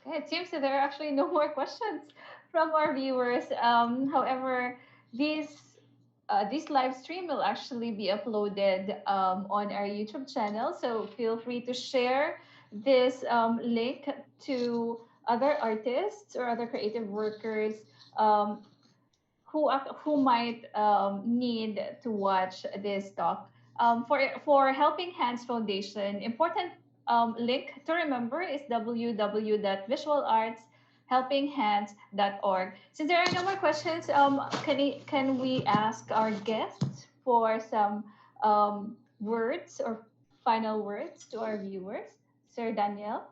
Okay, it seems that there are actually no more questions from our viewers. However, these this live stream will actually be uploaded on our YouTube channel. So feel free to share this link to other artists or other creative workers um, who might need to watch this talk. For Helping Hands Foundation, important link to remember is www.visualartshelpinghands.org. Since there are no more questions, can we ask our guests for some words or final words to our viewers? Sir Daniel?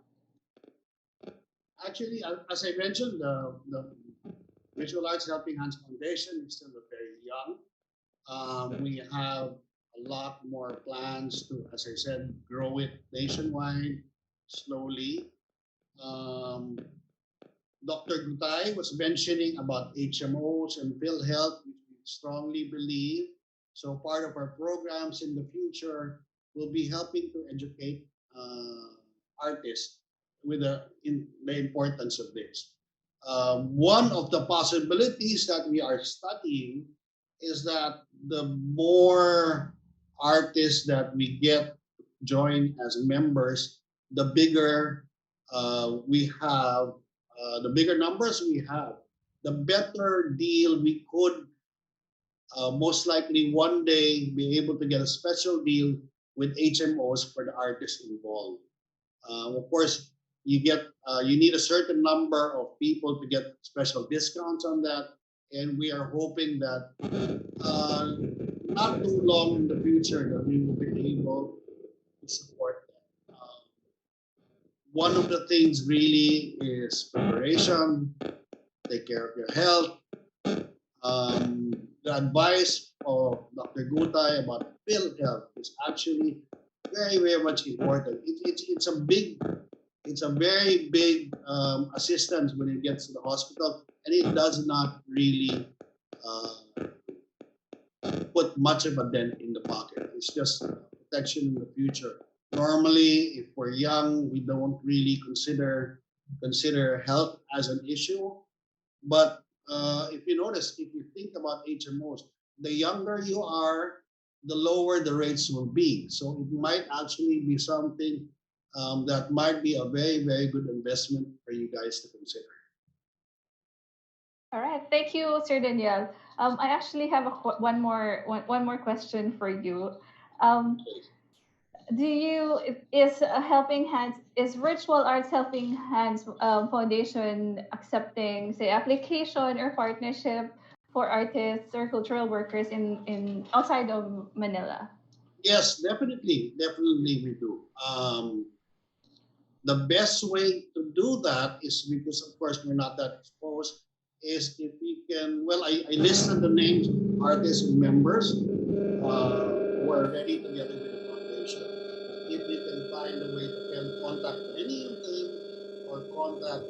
Actually, as I mentioned, the Visual Arts Helping Hands Foundation is still very young. We have a lot more plans to, as I said, grow it nationwide slowly. Um, Dr. Gutay was mentioning about HMOs and PhilHealth, which we strongly believe. So part of our programs in the future will be helping to educate artists with the importance of this. One of the possibilities that we are studying is that the more artists that we get join as members, the bigger we have, the bigger numbers we have, the better deal we could most likely one day be able to get a special deal with HMOs for the artists involved. Of course, you need a certain number of people to get special discounts on that, and we are hoping that uh, not too long in the future that we will be able to support them. One of the things really is preparation, take care of your health. The advice of Dr. Gutay about pill health is actually very, very much important. It's a very big assistance when it gets to the hospital, and it does not really uh, put much of a dent in the pocket. It's just protection in the future. Normally, if we're young, we don't really consider health as an issue. But if you notice, if you think about HMOs, the younger you are, the lower the rates will be. So it might actually be something that might be a very, very good investment for you guys to consider. All right, thank you, Sir Daniel. I actually have one more question for you. Um, do you is Helping Hands is Virtual Arts Helping Hands Foundation accepting, say, application or partnership for artists or cultural workers in outside of Manila? Yes, definitely, definitely we do. The best way to do that is because, of course, we're not that exposed. Is if you can, well, I listed the names of artists and members who are ready together with the foundation. If you can find a way to can contact any of them or contact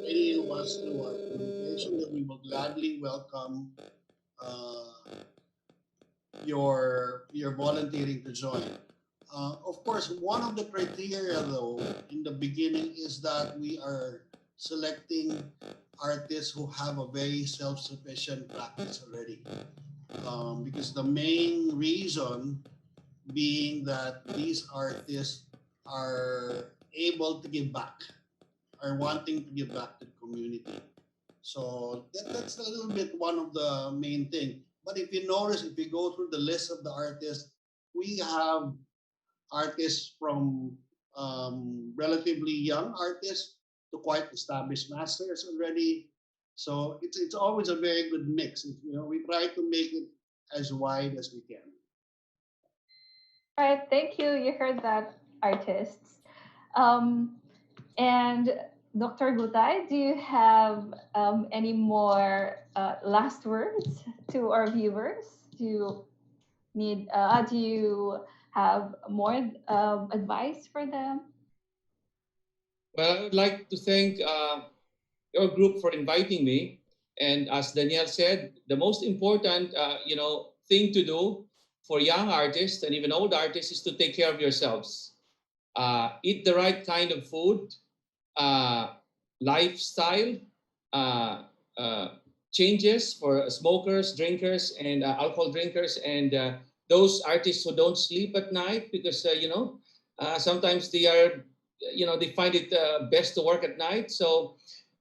any of us through our communication, then we will gladly welcome uh, your volunteering to join. Of course, one of the criteria, though, in the beginning is that we are selecting artists who have a very self-sufficient practice already. Because the main reason being that these artists are able to give back, are wanting to give back to the community. So that's a little bit one of the main thing. But if you notice, if you go through the list of the artists, we have artists from relatively young artists to quite established masters already. So it's always a very good mix. You know, we try to make it as wide as we can. All right, thank you. You heard that, artists. Um, and Dr. Gutay, do you have any more last words to our viewers? Do you have more advice for them? Well, I would like to thank your group for inviting me. And as Danielle said, the most important, thing to do for young artists and even old artists is to take care of yourselves. Eat the right kind of food, uh, lifestyle uh, uh, changes for smokers, drinkers, and alcohol drinkers, and those artists who don't sleep at night because sometimes they are, they find it best to work at night. So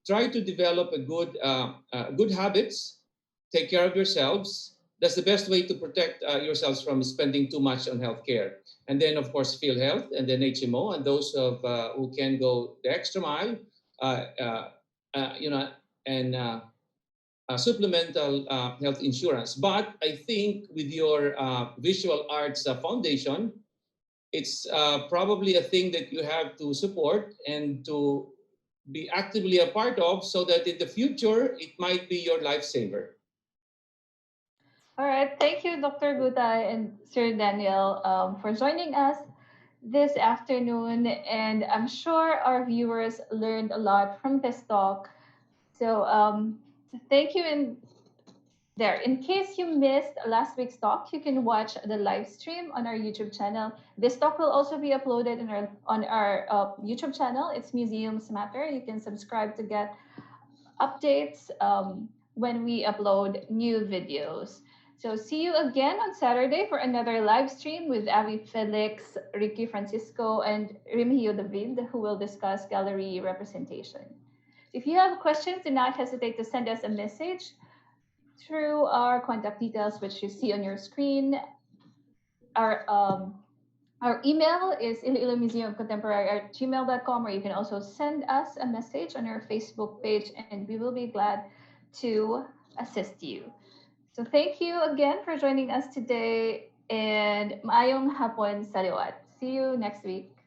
try to develop a good habits. Take care of yourselves. That's the best way to protect yourselves from spending too much on healthcare. And then, of course, Phil Health and then HMO, and those who can go the extra mile, uh, uh, you know, and supplemental health insurance. But I think with your visual arts foundation, it's probably a thing that you have to support and to be actively a part of so that in the future it might be your lifesaver. All right. Thank you, Dr. Gutay and Sir Daniel, for joining us this afternoon. And I'm sure our viewers learned a lot from this talk. So thank you. And there, in case you missed last week's talk, you can watch the live stream on our YouTube channel. This talk will also be uploaded on our YouTube channel. It's Museums Matter. You can subscribe to get updates when we upload new videos. So see you again on Saturday for another live stream with Avi Felix, Ricky Francisco, and Remigio David, who will discuss gallery representation. If you have questions, do not hesitate to send us a message through our contact details, which you see on your screen. Our our email is iloilomuseumcontemporary@gmail.com, or you can also send us a message on our Facebook page, and we will be glad to assist you. So thank you again for joining us today, and maayong hapon sa liwat. See you next week.